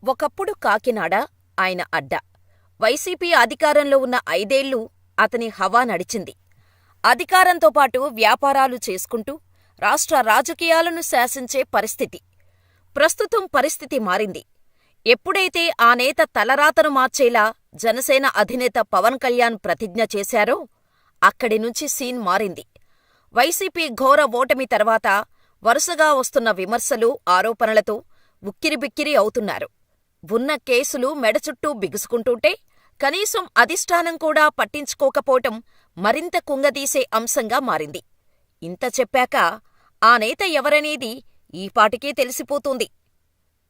ఒకప్పుడు కాకినాడ ఆయన అడ్డా. వైసీపీ అధికారంలో ఉన్న 5 ఏళ్లు అతని హవా నడిచింది. అధికారంతోపాటు వ్యాపారాలు చేసుకుంటూ రాష్ట్ర రాజకీయాలను శాసించే పరిస్థితి. ప్రస్తుతం పరిస్థితి మారింది. ఎప్పుడైతే ఆ నేత తలరాతను మార్చేలా జనసేన అధినేత పవన్ కళ్యాణ్ ప్రతిజ్ఞ చేశారో అక్కడి నుంచి సీన్ మారింది. వైసీపీ ఘోర ఓటమి తర్వాత వరుసగా వస్తున్న విమర్శలు, ఆరోపణలతో ఉక్కిరిబిక్కిరి అవుతున్నారు. ఉన్న కేసులు మెడ చుట్టూ బిగుసుకుంటుంటే కనీసం అధిష్టానం కూడా పట్టించుకోకపోవటం మరింత కుంగదీసే అంశంగా మారింది. ఇంత చెప్పాక ఆ నేత ఎవరనేది ఈపాటికే తెలిసిపోతుంది.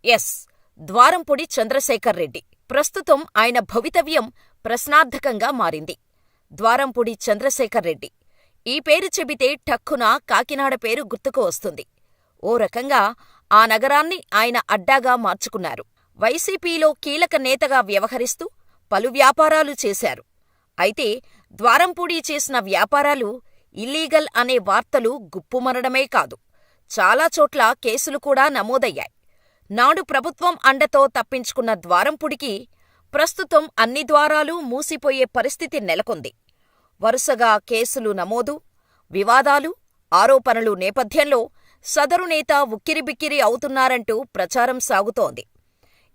ఎస్, ద్వారంపూడి చంద్రశేఖర్ రెడ్డి. ప్రస్తుతం ఆయన భవితవ్యం ప్రశ్నార్థకంగా మారింది. ద్వారంపూడి చంద్రశేఖర్ రెడ్డి. ఈ పేరు చెబితే ఠక్కున కాకినాడ పేరు గుర్తుకు వస్తుంది. ఓ రకంగా ఆ నగరాన్ని ఆయన అడ్డాగా మార్చుకున్నారు. వైసీపీలో కీలక నేతగా వ్యవహరిస్తూ పలు వ్యాపారాలు చేశారు. అయితే ద్వారంపూడి చేసిన వ్యాపారాలు ఇల్లీగల్ అనే వార్తలు గుప్పుమనడమే కాదు, చాలా చోట్ల కేసులు కూడా నమోదయ్యాయి. నాడు ప్రభుత్వం అండతో తప్పించుకున్న ద్వారంపూడికి ప్రస్తుతం అన్ని ద్వారాలూ మూసిపోయే పరిస్థితి నెలకొంది. వరుసగా కేసులు నమోదు, వివాదాలు, ఆరోపణలు నేపథ్యంలో సదరు నేత ఉక్కిరిబిక్కిరి అవుతున్నారంటూ ప్రచారం సాగుతోంది.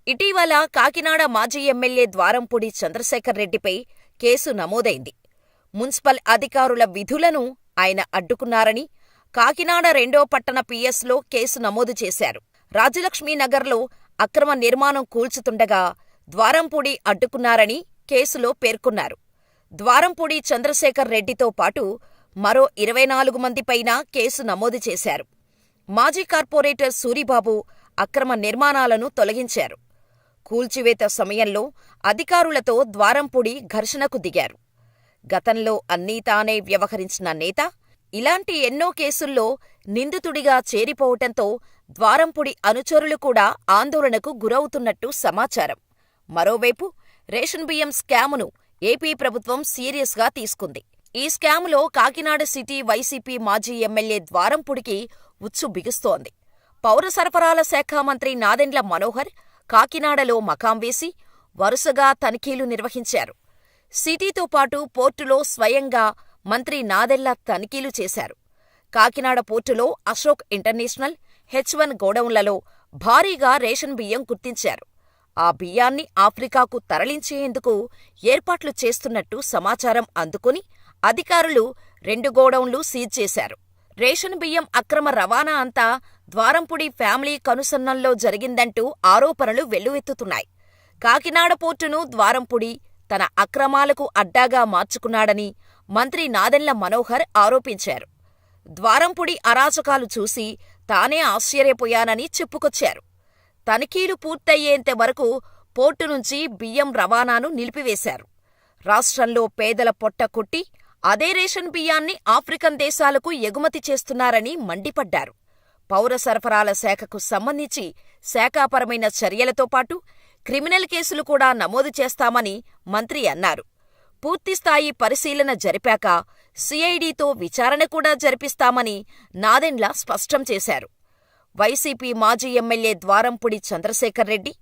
ఇటీవల కాకినాడ మాజీ ఎమ్మెల్యే ద్వారంపూడి చంద్రశేఖర్ రెడ్డిపై కేసు నమోదైంది. మున్సిపల్ అధికారుల విధులను ఆయన అడ్డుకున్నారని కాకినాడ 2వ పట్టణ పిఎస్లో కేసు నమోదు చేశారు. రాజలక్ష్మీనగర్లో అక్రమ నిర్మాణం కూల్చుతుండగా ద్వారంపూడి అడ్డుకున్నారని కేసులో పేర్కొన్నారు. ద్వారంపూడి చంద్రశేఖర్ రెడ్డితో పాటు మరో 24 మందిపైన కేసు నమోదు చేశారు. మాజీ కార్పొరేటర్ సూరిబాబు అక్రమ నిర్మాణాలను తొలగించారు. కూల్చివేత సమయంలో అధికారులతో ద్వారంపూడి ఘర్షణకు దిగారు. గతంలో అన్నీ తానే వ్యవహరించిన నేత ఇలాంటి ఎన్నో కేసుల్లో నిందితుడిగా చేరిపోవటంతో ద్వారంపూడి అనుచరులు కూడా ఆందోళనకు గురవుతున్నట్టు సమాచారం. మరోవైపు రేషన్ బియ్యం స్కామును ఏపీ ప్రభుత్వం సీరియస్గా తీసుకుంది. ఈ స్కాములో కాకినాడ సిటీ వైసీపీ మాజీ ఎమ్మెల్యే ద్వారంపూడికి ఉచ్చు బిగుస్తోంది. పౌర సరఫరాల శాఖ మంత్రి నాదెండ్ల మనోహర్ కాకినాడలో మకాం వేసి వరుసగా తనిఖీలు నిర్వహించారు. సిటీతో పాటు పోర్టులో స్వయంగా మంత్రి నాదెండ్ల తనిఖీలు చేశారు. కాకినాడ పోర్టులో అశోక్ ఇంటర్నేషనల్, H1 గోడౌన్లలో భారీగా రేషన్ బియ్యం గుర్తించారు. ఆ బియ్యాన్ని ఆఫ్రికాకు తరలించేందుకు ఏర్పాట్లు చేస్తున్నట్టు సమాచారం అందుకుని అధికారులు 2 గోడౌన్లు సీజ్ చేశారు. రేషన్ బియ్యం అక్రమ రవాణా అంతా ద్వారంపూడి ఫ్యామిలీ కనుసన్నల్లో జరిగిందంటూ ఆరోపణలు వెల్లువెత్తుతున్నాయి. కాకినాడ పోర్టును ద్వారంపూడి తన అక్రమాలకు అడ్డాగా మార్చుకున్నాడని మంత్రి నాదెండ్ల మనోహర్ ఆరోపించారు. ద్వారంపూడి అరాచకాలు చూసి తానే ఆశ్చర్యపోయానని చెప్పుకొచ్చారు. తనిఖీలు పూర్తయ్యేంత వరకు పోర్టు నుంచి బియ్యం రవాణాను నిలిపివేశారు. రాష్ట్రంలో పేదల పొట్ట కొట్టి అదే రేషన్ బియ్యాన్ని ఆఫ్రికన్ దేశాలకు ఎగుమతి చేస్తున్నారని మండిపడ్డారు. పౌర సరఫరాల శాఖకు సంబంధించి శాఖాపరమైన చర్యలతో పాటు క్రిమినల్ కేసులు కూడా నమోదు చేస్తామని మంత్రి అన్నారు. పూర్తిస్థాయి పరిశీలన జరిపాక సిఐడితో విచారణ కూడా జరిపిస్తామని నాదెండ్ల స్పష్టం చేశారు. వైసీపీ మాజీ ఎమ్మెల్యే ద్వారంపూడి చంద్రశేఖర్ రెడ్డి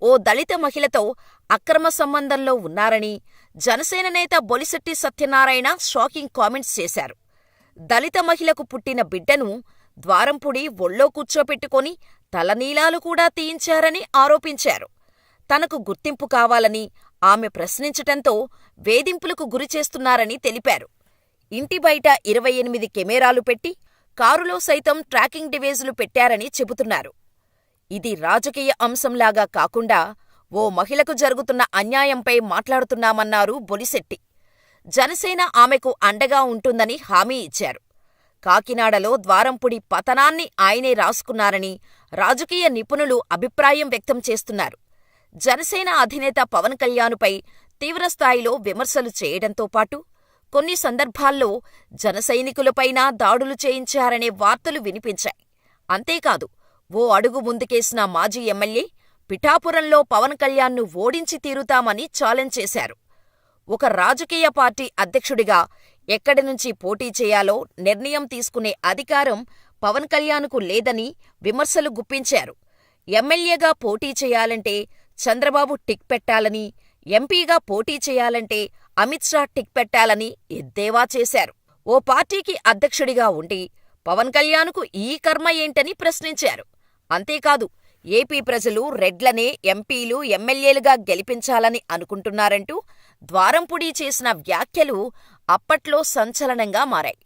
ఓ దళిత మహిళతో అక్రమ సంబంధంలో ఉన్నారని జనసేన నేత బొలిశెట్టి సత్యనారాయణ షాకింగ్ కామెంట్స్ చేశారు. దళిత మహిళకు పుట్టిన బిడ్డను ద్వారంపూడి ఒళ్ళో కూర్చోపెట్టుకొని తలనీలాలు కూడా తీయించారని ఆరోపించారు. తనకు గుర్తింపు కావాలని ఆమె ప్రశ్నించటంతో వేధింపులకు గురిచేస్తున్నారని తెలిపారు. ఇంటి బయట 28 కెమెరాలు పెట్టి కారులో సైతం ట్రాకింగ్ డివైజులు పెట్టారని చెబుతున్నారు. ఇది రాజకీయ అంశంలాగా కాకుండా ఓ మహిళకు జరుగుతున్న అన్యాయంపై మాట్లాడుతున్నామన్నారు బొలిశెట్టి. జనసేన ఆమెకు అండగా ఉంటుందని హామీ ఇచ్చారు. కాకినాడలో ద్వారంపూడి పతనాన్ని ఆయనే రాసుకున్నారని రాజకీయ నిపుణులు అభిప్రాయం వ్యక్తం చేస్తున్నారు. జనసేన అధినేత పవన్ కళ్యాణ్పై తీవ్రస్థాయిలో విమర్శలు చేయడంతో పాటు కొన్ని సందర్భాల్లో జనసైనికులపైనా దాడులు చేయించారనే వార్తలు వినిపించాయి. అంతేకాదు, ఓ అడుగు ముందుకేసిన మాజీ ఎమ్మెల్యే పిఠాపురంలో పవన్ కళ్యాణ్ను ఓడించి తీరుతామని ఛాలెంజ్ చేశారు. ఒక రాజకీయ పార్టీ అధ్యక్షుడిగా ఎక్కడి నుంచి పోటీ చేయాలో నిర్ణయం తీసుకునే అధికారం పవన్ కళ్యాణ్కు లేదని విమర్శలు గుప్పించారు. ఎమ్మెల్యేగా పోటీ చేయాలంటే చంద్రబాబు టిక్ పెట్టాలని, ఎంపీగా పోటీ చేయాలంటే అమిత్ షా టిక్ పెట్టాలని ఎద్దేవా చేశారు. ఓ పార్టీకి అధ్యక్షుడిగా ఉండి పవన్ కళ్యాణ్కు ఈ కర్మ ఏంటని ప్రశ్నించారు. అంతేకాదు, ఏపీ ప్రజలు రెడ్లనే ఎంపీలు, ఎమ్మెల్యేలుగా గెలిపించాలని అనుకుంటున్నారంటూ ద్వారంపుడి చేసిన వ్యాఖ్యలు అప్పట్లో సంచలనంగా మారాయి.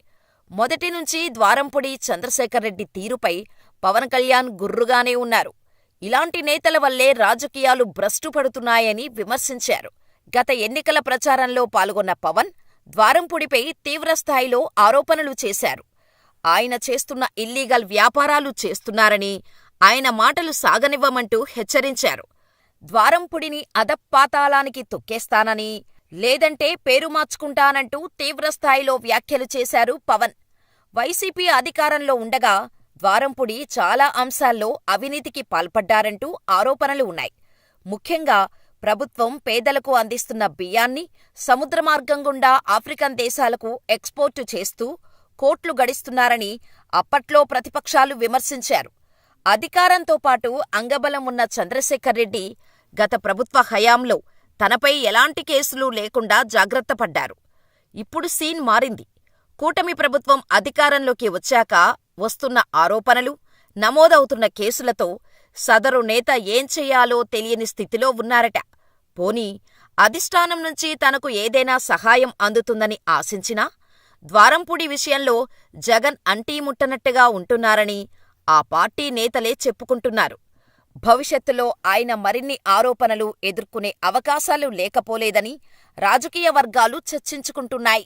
మొదటినుంచి ద్వారంపుడి చంద్రశేఖర్రెడ్డి తీరుపై పవన్ కళ్యాణ్ గుర్రుగానే ఉన్నారు. ఇలాంటి నేతల వల్లే రాజకీయాలు భ్రష్టుపడుతున్నాయని విమర్శించారు. గత ఎన్నికల ప్రచారంలో పాల్గొన్న పవన్ ద్వారంపుడిపై తీవ్రస్థాయిలో ఆరోపణలు చేశారు. ఆయన చేస్తున్న ఇల్లీగల్ వ్యాపారాలు చేస్తున్నారని, ఆయన మాటలు సాగనివ్వమంటూ హెచ్చరించారు. ద్వారంపుడిని అధపాతాళానికి తొక్కేస్తానని, లేదంటే పేరు మార్చుకుంటానంటూ తీవ్రస్థాయిలో వ్యాఖ్యలు చేశారు పవన్. వైసీపీ అధికారంలో ఉండగా ద్వారంపుడి చాలా అంశాల్లో అవినీతికి పాల్పడ్డారంటూ ఆరోపణలు ఉన్నాయి. ముఖ్యంగా ప్రభుత్వం పేదలకు అందిస్తున్న బియ్యాన్ని సముద్రమార్గం గుండా ఆఫ్రికన్ దేశాలకు ఎక్స్పోర్టు చేస్తూ కోట్లు గడిస్తున్నారని అప్పట్లో ప్రతిపక్షాలు విమర్శించారు. అధికారంతో పాటు అంగబలం ఉన్న చంద్రశేఖర్రెడ్డి గత ప్రభుత్వ హయాంలో తనపై ఎలాంటి కేసులు లేకుండా జాగ్రత్త పడ్డారు. ఇప్పుడు సీన్ మారింది. కూటమి ప్రభుత్వం అధికారంలోకి వచ్చాక వస్తున్న ఆరోపణలు, నమోదవుతున్న కేసులతో సదరు నేత ఏం చెయ్యాలో తెలియని స్థితిలో ఉన్నారట. పోనీ అధిష్టానం నుంచి తనకు ఏదైనా సహాయం అందుతుందని ఆశించినా ద్వారంపుడి విషయంలో జగన్ అంటీముట్టనట్టుగా ఉంటున్నారని ఆ పార్టీ నేతలే చెప్పుకుంటున్నారు. భవిష్యత్తులో ఆయన మరిన్ని ఆరోపణలు ఎదుర్కొనే అవకాశాలు లేకపోలేదని రాజకీయ వర్గాలు చర్చించుకుంటున్నాయి.